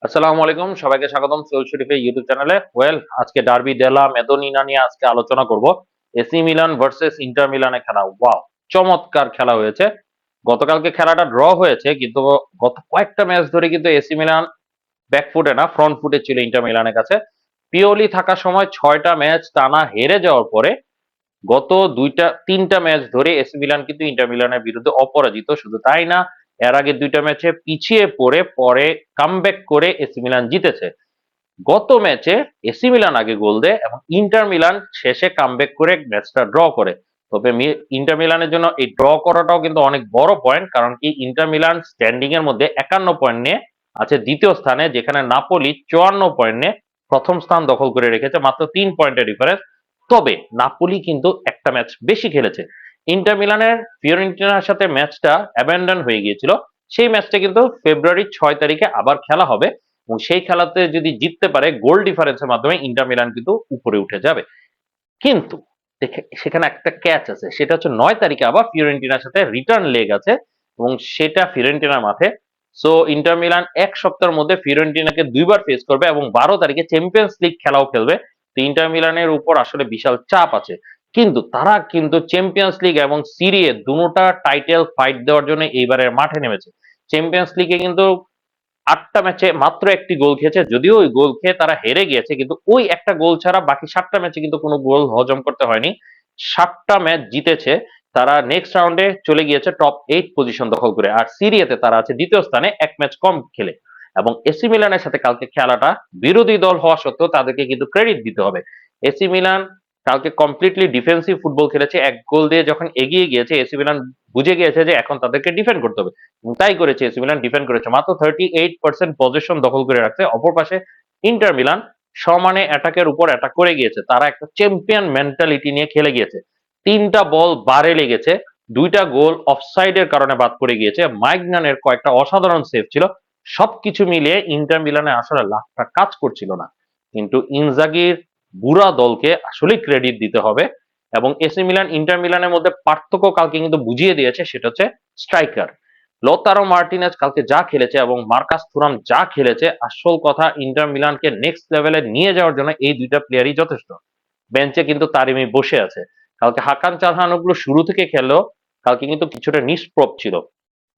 আসসালামু আলাইকুম, সবাইকে স্বাগতম সোল শরীফের ইউটিউব চ্যানেলে। আজকে ডার্বি ডেলা মেদোনিনা নিয়ে আজকে আলোচনা করব। এসি মিলান ভার্সেস ইন্টার মিলানের খেলা। ওয়াও, চমৎকার খেলা হয়েছে। গতকালকে খেলাটা ড্র হয়েছে, কিন্তু গত কয়েকটা ম্যাচ ধরে কিন্তু এসি মিলান ব্যাকফুটে না ফ্রন্ট ফুটে ছিল ইন্টার মিলানের কাছে। পিওলি থাকার সময় 6টা ম্যাচ টানা হেরে যাওয়ার পরে গত তিনটা ম্যাচ ধরে এসি মিলান কিন্তু ইন্টার মিলানের বিরুদ্ধে অপরাজিত। শুধু তাই না, এর আগে 2টা ম্যাচে পিছিয়ে পড়ে পরে কামব্যাক করে এসি মিলান জিতেছে। গত ম্যাচে এসি মিলান আগে গোল দেয় এবং ইন্টার মিলান শেষে কামব্যাক করে ম্যাচটা ড্র করে। তবে ইন্টার মিলানের জন্য এই ড্র করাটাও কিন্তু অনেক বড় পয়েন্ট, কারণ কি ইন্টার মিলান স্ট্যান্ডিং এর মধ্যে 51 পয়েন্ট নিয়ে আছে দ্বিতীয় স্থানে, যেখানে নাপোলি 54 পয়েন্ট নিয়ে প্রথম স্থান দখল করে রেখেছে, মাত্র 3 পয়েন্টের ডিফারেন্স। তবে নাপোলি কিন্তু একটা ম্যাচ বেশি খেলেছে। ইন্টার মিলানের ফিওরেন্টিনার সাথে ম্যাচটা অ্যাবান্ডন হয়ে গিয়েছিল। সেই ম্যাচটা কিন্তু ফেব্রুয়ারির 6 তারিখে আবার খেলা হবে এবং সেই খেলাতে যদি জিততে পারে গোল ডিফারেন্সের মাধ্যমে ইন্টার মিলান কিন্তু উপরে উঠে যাবে। কিন্তু সেখানে একটা ক্যাচ আছে, সেটা হচ্ছে 9 তারিখে আবার ফিওরেন্টিনার সাথে রিটার্ন লেগ আছে এবং সেটা ফিওরেন্টিনার মাঠে। সো ইন্টার মিলান এক সপ্তাহের মধ্যে ফিওরেন্টিনাকে 2বার ফেস করবে এবং 12 তারিখে চ্যাম্পিয়ন্স লিগ খেলাও খেলবে। তো ইন্টার মিলানের উপর আসলে বিশাল চাপ আছে, কিন্তু তারা কিন্তু চ্যাম্পিয়ন্স লিগ এবং সিরিয়ে দুটোটা টাইটেল ফাইট দেওয়ার জন্য এইবারের মাঠে নেমেছে। চ্যাম্পিয়ন্স লিগে কিন্তু 8টা ম্যাচে মাত্র একটি গোল খেয়েছে, যদিও ওই গোল খেয়ে তারা হেরে গিয়েছে, কিন্তু ওই একটা গোল ছাড়া বাকি 7টা ম্যাচে কিন্তু কোনো গোল হজম করতে হয়নি। 7টা ম্যাচ জিতেছে। তারা নেক্সট রাউন্ডে চলে গিয়েছে টপ 8 পজিশন দখল করে, আর সিরিয়াতে তারা আছে দ্বিতীয় স্থানে, এক ম্যাচ কম খেলে। এবং এসি মিলানের সাথে কালকে খেলাটা বিরোধী দল হওয়া সত্ত্বেও তাদেরকে কিন্তু ক্রেডিট দিতে হবে। এসি মিলান কালকে কমপ্লিটলি ডিফেন্সিভ ফুটবল খেলেছে। এক গোল দিয়ে যখন এগিয়ে গিয়েছে, এসি মিলান বুঝে গিয়েছে যে এখন তাদেরকে ডিফেন্ড করতে হবে, তাই করেছে। এসি মিলান ডিফেন্ড করেছে, মাত্র 38% পজিশন দখল করে রাখছে। অপর পাশে ইন্টার মিলান সমানে অ্যাটাকের উপর অ্যাটাক করে গিয়েছে। তারা একটা চ্যাম্পিয়ন মেন্টালিটি নিয়ে খেলে গিয়েছে। 3টা বল বারে লেগেছে, 2টা গোল অফসাইডের কারণে বাদ পড়ে গিয়েছে। মাইগনানের কয়েকটা অসাধারণ সেভ ছিল। সবকিছু মিলিয়ে ইন্টার মিলানে আসলে লাখটা কাজ করছিল না, কিন্তু ইনজাগির বুড়া দলকে আসলে ক্রেডিট দিতে হবে। এবং এসি মিলান ইন্টার মিলানের মধ্যে পার্থক্য কালকে কিন্তু বুঝিয়ে দিয়েছে, সেটা হচ্ছে স্ট্রাইকার। লোতারো মার্টিনেজ কালকে যা খেলেছে এবং মার্কাস থুরাম যা খেলেছে, আসল কথা ইন্টার মিলানকে নেক্সট লেভেলে নিয়ে যাওয়ার জন্য এই 2টা প্লেয়ারই যথেষ্ট। বেঞ্চে কিন্তু তারিমি বসে আছে। কালকে হাকান চালহানোগ্লু শুরু থেকে খেললেও কালকে কিন্তু কিছুটা নিষ্প্রভ ছিল।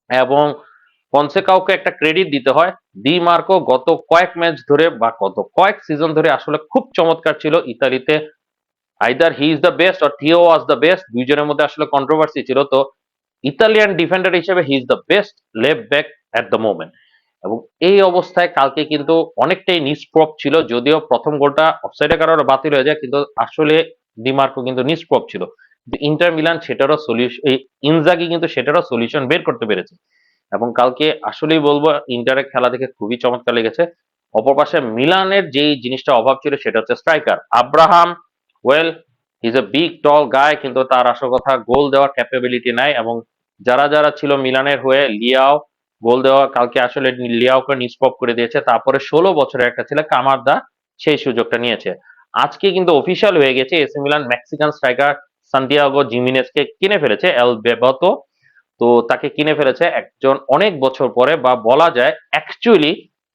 এবং ফনসেকাওকে একটা ক্রেডিট দিতে হয়। ডি মার্কো গত কয়েক ম্যাচ ধরে বা গত কয়েক সিজন ধরে আসলে খুব চমৎকার ছিল ইতালিতে। Either he is the best or Theo was the best, দুইজনের মধ্যে আসলে কন্ট্রোভার্সি ছিল। তো ইতালিয়ান ডিফেন্ডার হিসেবে he is the best left back at the moment. এবং এই অবস্থায় কালকে কিন্তু অনেকটাই নিষ্প্রভ ছিল, যদিও প্রথম গোলটা অফসাইডের কারণে বাতিল হয়ে যায়, কিন্তু আসলে ডিমার্কো কিন্তু নিষ্প্রভ ছিল। ইন্টার মিলান সেটারও সলিউশন, ইনজাগি কিন্তু সেটারও সলিউশন বের করতে পেরেছে। এবং কালকে আসলেই বলবো ইন্টারের খেলা দেখে খুবই চমৎকার লেগেছে। অপর পাশে মিলানের যেই জিনিসটা অভাব ছিল সেটা হচ্ছে striker. Abraham, well, is a big tall guy, কিন্তু তার আসল কথা গোল দেওয়ার ক্যাপাবিলিটি নাই। এবং যারা যারা ছিল মিলানের হয়ে, লিয়াও গোল দেওয়া কালকে আসলে লিয়াওকে নিষ্প্রভ করে দিয়েছে। তারপরে 16 বছরের একটা ছেলে কামারদা সেই সুযোগটা নিয়েছে। আজকে কিন্তু অফিসিয়াল হয়ে গেছে, AC Milan Mexican striker Santiago জিমিনেজকে কিনে ফেলেছে এল বেবাতো। তো তাকে কিনে ফেলেছে একজন অনেক বছর পরে, বা বলা যায় অ্যাকচুয়ালি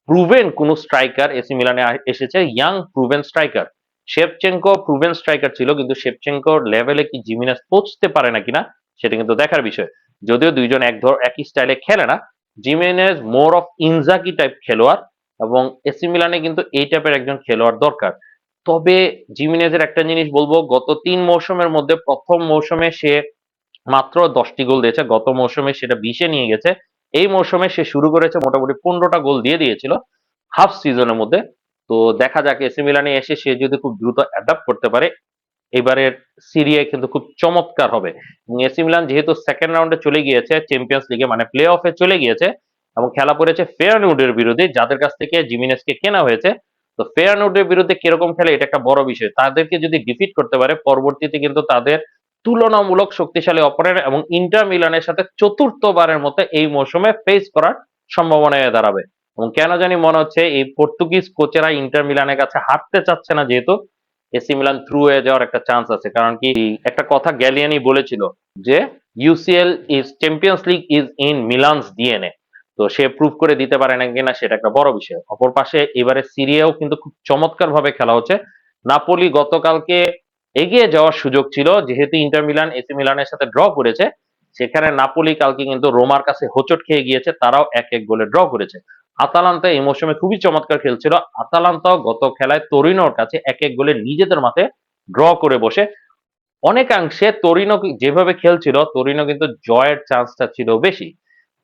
প্রুভেন কোন স্ট্রাইকার এসি মিলানে এসেছে, young proven striker. Shevchenko proven striker ছিল, কিন্তু শেভচেঙ্কোর লেভেলে কি জিমিনেস পৌঁছতে পারে না কিনা সেটা কিন্তু দেখার বিষয়। যদিও দুইজন একই স্টাইলে খেলে না, জিমেনেজ মোর অফ ইনজাকি টাইপ খেলোয়াড়, এবং এসি মিলানে কিন্তু এই টাইপের একজন খেলোয়াড় দরকার। তবে জিমিনেজের একটা জিনিস বলবো, গত 3 মৌসুমের মধ্যে প্রথম মৌসুমে সে মাত্র 10টি গোল দিয়েছে, গত মৌসুমে সেটা 20-এ নিয়ে গেছে। এই মৌসুমে সে শুরু করেছে মোটামুটি 15টা গোল দিয়ে দিয়েছিল হাফ সিজনের মধ্যে। তো দেখা যাক এসি মিলানে এসে সে যদি খুব দ্রুত অ্যাডাপ্ট করতে পারে, এবারের সিরিয়ে কিন্তু খুব চমৎকার হবে। এবং এসি মিলান যেহেতু সেকেন্ড রাউন্ডে চলে গিয়েছে চ্যাম্পিয়ন্স লিগে, মানে প্লে অফে চলে গিয়েছে, এবং খেলা পড়েছে ফেয়ারনুডের বিরুদ্ধে, যাদের কাছ থেকে জিমিনেসকে কেনা হয়েছে। তো ফেয়ারনুডের বিরুদ্ধে কিরকম খেলে এটা একটা বড় বিষয়। তাদেরকে যদি ডিফিট করতে পারে, পরবর্তীতে কিন্তু তাদের তুলনামূলক শক্তিশালী অপোনেন্ট এবং ইন্টার মিলানের সাথে চতুর্থবারের মতো এই মৌসুমে ফেস করার সম্ভাবনা হয়ে দাঁড়াবে। এবং কেন জানি মনে হচ্ছে এই পর্তুগিজ কোচেরা ইন্টার মিলানের কাছে হারতে চাচ্ছে না, যেহেতু এসি মিলান থ্রু হয়ে যাওয়ার একটা চান্স আছে। কারণ কি, একটা কথা গ্যালিয়ানি বলেছিল যে UCL is Champions League is in Milan's DNA. তো সে প্রুভ করে দিতে পারে না কিনা সেটা একটা বড় বিষয়। অপর পাশে এবারে সিরিয়াও কিন্তু খুব চমৎকার ভাবে খেলা হচ্ছে। নাপোলি গতকালকে এগিয়ে যাওয়ার সুযোগ ছিল, যেহেতু ইন্টার মিলান এসি মিলানের সাথে ড্র করেছে, সেখানে নাপোলি কালকে কিন্তু রোমার কাছে হোঁচট খেয়ে গিয়েছে, তারাও 1-1 গোলে ড্র করেছে। আতালান্তা এই মৌসুমে খুবই চমৎকার খেলছিল, আতালান্তাও গত খেলায় তোরিনোর কাছে 1-1 গোলে নিজেদের মাঠে ড্র করে বসে অনেকাংশে তোরিনো যেভাবে খেলছিল, তোরিনো কিন্তু জয়ের চান্সটা ছিল বেশি।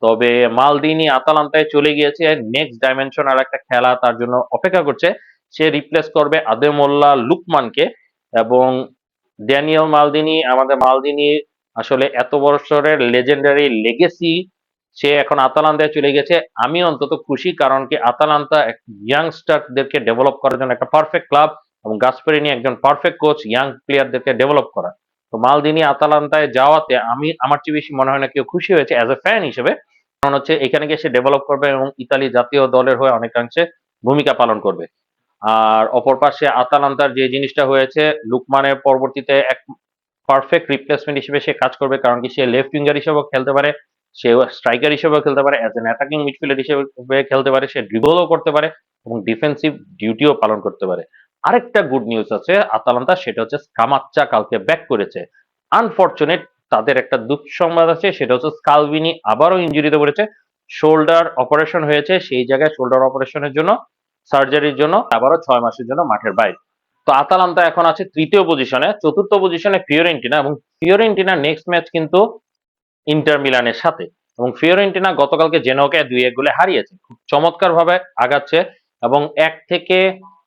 তবে মালদিনি আতালান্তায় চলে গিয়েছে, নেক্সট ডাইমেনশনাল একটা খেলা তার জন্য অপেক্ষা করছে। সে রিপ্লেস করবে আদেমোল্লা লুকমানকে, এবং ড্যানিয়েল মালদিনি, আমাদের মালদিনি আসলে এত বছরের লেজেন্ডারি লেগেসি, সে এখন আতালান্তায় চলে গেছে। আমি অন্তত খুশি, কারণ কি আতালান্তা ইয়াংস্টারদেরকে ডেভেলপ করার জন্য একটা পারফেক্ট ক্লাব, এবং গাসপারিনি একজন পারফেক্ট কোচ ইয়াং প্লেয়ারদেরকে ডেভেলপ করা। তো মালদিনি আতালান্তায় যাওয়াতে আমার চেয়ে বেশি মনে হয় না কেউ খুশি হয়েছে অ্যাজ এ ফ্যান হিসেবে, কারণ হচ্ছে এখানে গিয়ে সে ডেভেলপ করবে এবং ইতালি জাতীয় দলের হয়ে অনেকাংশে ভূমিকা পালন করবে। আর অপর পাশে আতালান্তার যে জিনিসটা হয়েছে, লুকমানের পরবর্তীতে এক পারফেক্ট রিপ্লেসমেন্ট হিসেবে সে কাজ করবে, কারণ কি সে লেফট উইঙ্গার হিসেবেও খেলতে পারে, সে স্ট্রাইকার হিসেবেও খেলতে পারে, অ্যাজ এন অ্যাটাকিং মিডফিল্ডার হিসেবে খেলতে পারে, সে ড্রিবলও করতে পারে এবং ডিফেন্সিভ ডিউটিও পালন করতে পারে। আরেকটা গুড নিউজ আছে আতালান্তা, সেটা হচ্ছে স্কামাচ্চা কালকে ব্যাক করেছে। আনফরচুনেট তাদের একটা দুঃসংবাদ আছে, সেটা হচ্ছে স্কালভিনি আবারও ইনজুরিতে পড়েছে, শোল্ডার অপারেশন হয়েছে, সেই জায়গায় শোল্ডার অপারেশনের জন্য, সার্জারির জন্য আবারও 6 মাসের জন্য মাঠের বাইরে। তো আতালান্তা এখন আছে তৃতীয় পজিশনে, চতুর্থ পজিশনে ফিওরেন্টিনা, এবং ফিওরেন্টিনা নেক্সট ম্যাচ কিন্তু ইন্টার মিলানের সাথে, এবং ফিওরেন্টিনা গতকালকে জেনোকে 2-1 গোলে হারিয়েছে, খুব চমৎকার ভাবে আগাচ্ছে, এবং 1 থেকে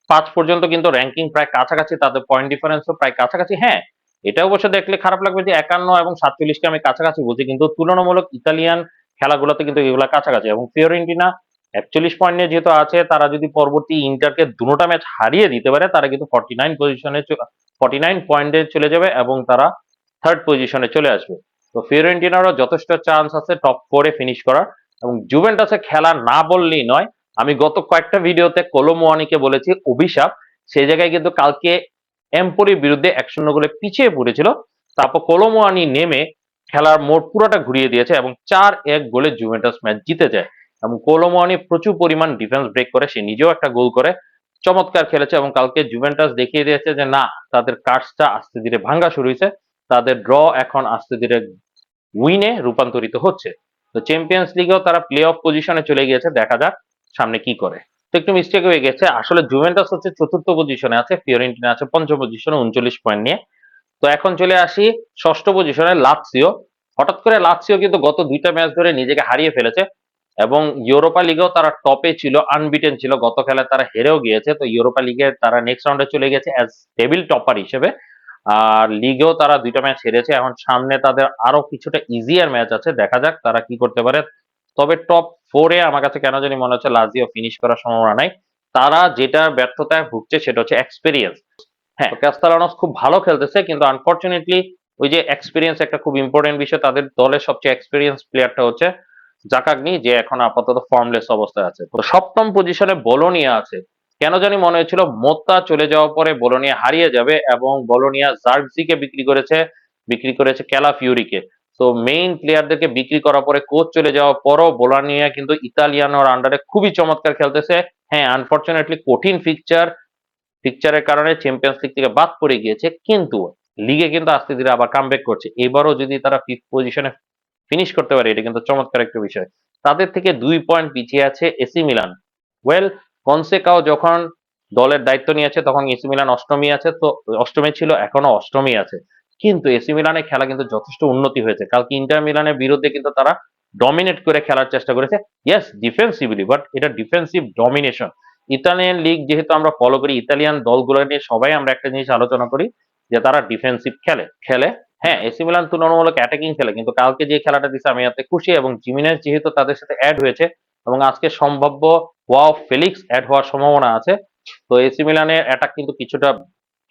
5 পর্যন্ত কিন্তু র্যাঙ্কিং প্রায় কাছাকাছি, তাদের পয়েন্ট ডিফারেন্সও প্রায় কাছাকাছি। হ্যাঁ, এটা অবশ্য দেখলে খারাপ লাগবে যে 51 এবং 47কে আমি কাছাকাছি বুঝি, কিন্তু তুলনামূলক ইতালিয়ান খেলাগুলোতে কিন্তু এগুলা কাছাকাছি, এবং ফিওরেন্টিনা 41 পয়েন্ট নিয়ে যেহেতু আছে, তারা যদি পরবর্তী ইন্টারকে দুটোটা ম্যাচ হারিয়ে দিতে পারে, তারা কিন্তু 49 পয়েন্টে চলে যাবে এবং তারা থার্ড পজিশনে চলে আসবে। তো ফিওরেন্টিনারও যথেষ্ট চান্স আছে টপ 4-এ ফিনিশ করার, এবং জুভেন্টাসে খেলা না বললেই নয়। আমি গত কয়েকটা ভিডিওতে কোলোমুয়ানিকে বলেছি অভিশাপ, সেই জায়গায় কিন্তু কালকে এমপোলির বিরুদ্ধে 1-0 গোলে পিছিয়ে পড়েছিল, তারপর কোলোমুয়ানি নেমে খেলার মোড় পুরোটা ঘুরিয়ে দিয়েছে এবং 4-1 গোলে জুভেন্টাস ম্যাচ জিতে যায়। এবং কোলোমুয়ানি প্রচুর পরিমাণ ডিফেন্স ব্রেক করে, সে নিজেও একটা গোল করে, চমৎকার খেলেছে। এবং কালকে জুভেন্টাস দেখিয়ে দিয়েছে যে না, তাদের কার্সটা আস্তে ধীরে ভাঙ্গা শুরু হয়েছে, তাদের ড্র এখন আস্তে ধীরে উইনে রূপান্তরিত হচ্ছে। তো চ্যাম্পিয়ন্স লিগেও তারা প্লে অফ পজিশনে চলে গিয়েছে, দেখা যাক সামনে কি করে। তো একটু মিস্টেক হয়ে গেছে, আসলে জুভেন্টাস হচ্ছে চতুর্থ পজিশনে আছে, ফিওরেন্টিনা আছে পঞ্চম পজিশনে 39 পয়েন্ট নিয়ে। তো এখন চলে আসি ষষ্ঠ পজিশনে লাৎসিও। হঠাৎ করে লাৎসিও কিন্তু গত 2টা ম্যাচ ধরে নিজেকে হারিয়ে ফেলেছে, এবং ইউরোপা লিগেও তারা টপে ছিল, আনবিটেন ছিল, গত খেলায় তারা হেরেও গিয়েছে। তো ইউরোপা লিগে তারা নেক্সট রাউন্ডে চলে গেছে অ্যাজ টেবিল টপার হিসেবে, আর লিগেও তারা 2টা ম্যাচ হেরেছে। এখন সামনে তাদের আরো কিছুটা ইজিয়ার ম্যাচ আছে, দেখা যাক তারা কি করতে পারে। তবে টপ 4-এ আমার কাছে কেন জানি মনে হচ্ছে লাজিও ফিনিশ করার সম্ভাবনা নাই। তারা যেটা ব্যর্থতায় ভুগছে সেটা হচ্ছে এক্সপেরিয়েন্স। হ্যাঁ, ক্যাস্তালানোস খুব ভালো খেলতেছে, কিন্তু আনফরচুনেটলি ওই যে এক্সপেরিয়েন্স একটা খুব ইম্পর্টেন্ট বিষয়, তাদের দলের সবচেয়ে এক্সপেরিয়েন্স প্লেয়ারটা হচ্ছে জাকাগনি, যে এখন আপাতত ফর্মলেস অবস্থায় আছে। তো সপ্তম পজিশনে বোলোনিয়া আছে। কেন জানি মনে হয়েছিল মোত্তা চলে যাওয়ার পরে বোলোনিয়া হারিয়ে যাবে, এবং বোলোনিয়া জার্জিকে বিক্রি করেছে ক্যালাফিওরিকে। তো মেইন প্লেয়ারদেরকে বিক্রি করার পরে, কোচ চলে যাওয়ার পরও বোলোনিয়া কিন্তু ইতালিয়ানোর আন্ডারে খুবই চমৎকার খেলতেছে। হ্যাঁ, আনফরচুনেটলি কঠিন ফিকচারের কারণে চ্যাম্পিয়ন্স লিগ থেকে বাদ পড়ে গিয়েছে, কিন্তু লিগে কিন্তু আস্তে ধীরে আবার কামব্যাক করছে। এবারও যদি তারা 5th পজিশনে ফিনিশ করতে পারে, এটা কিন্তু চমৎকার একটা বিষয়। তাদের থেকে 2 পয়েন্ট পিছিয়ে আছে এসি মিলান। ওয়েল, ফনসেকাও যখন দলের দায়িত্ব নিয়েছে তখন এসি মিলান অষ্টমী আছে, তো অষ্টমী ছিল, এখনো অষ্টমী আছে, কিন্তু এসি মিলানের খেলা কিন্তু যথেষ্ট উন্নতি হয়েছে। কালকে ইন্টার মিলানের বিরুদ্ধে কিন্তু তারা ডমিনেট করে খেলার চেষ্টা করেছে, ইয়েস ডিফেন্সিভলি, বাট এটা ডিফেন্সিভ ডমিনেশন। ইতালিয়ান লিগ যেহেতু আমরা ফলো করি, ইতালিয়ান দলগুলো নিয়ে সবাই আমরা একটা জিনিস আলোচনা করি, যে তারা ডিফেন্সিভ খেলে। হ্যাঁ, এসি মিলান তুলনামূলক অ্যাটাকিং খেলে, কিন্তু কালকে যে খেলাটা দিচ্ছে আমি এতে খুশি, এবং জিমিনেজ যেহেতু তাদের সাথে অ্যাড হয়েছে, এবং আজকে সম্ভাব্য ওয়াও ফেলিক্স অ্যাড হওয়ার সম্ভাবনা আছে। তো এসি মিলানের অ্যাটাক কিন্তু কিছুটা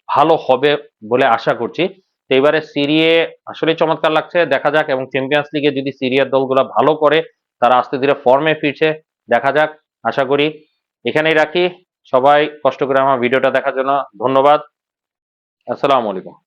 ভালো হবে বলে আশা করছি। তো এবারে সিরিয়ে আসলে চমৎকার লাগছে, দেখা যাক। এবং চ্যাম্পিয়ন্স লিগে যদি সিরিয়ার দলগুলো ভালো করে, তারা আস্তে ধীরে ফর্মে ফিরছে, দেখা যাক। আশা করি এখানেই রাখি। সবাই কষ্ট করে আমার ভিডিওটা দেখার জন্য ধন্যবাদ। আসসালামু আলাইকুম।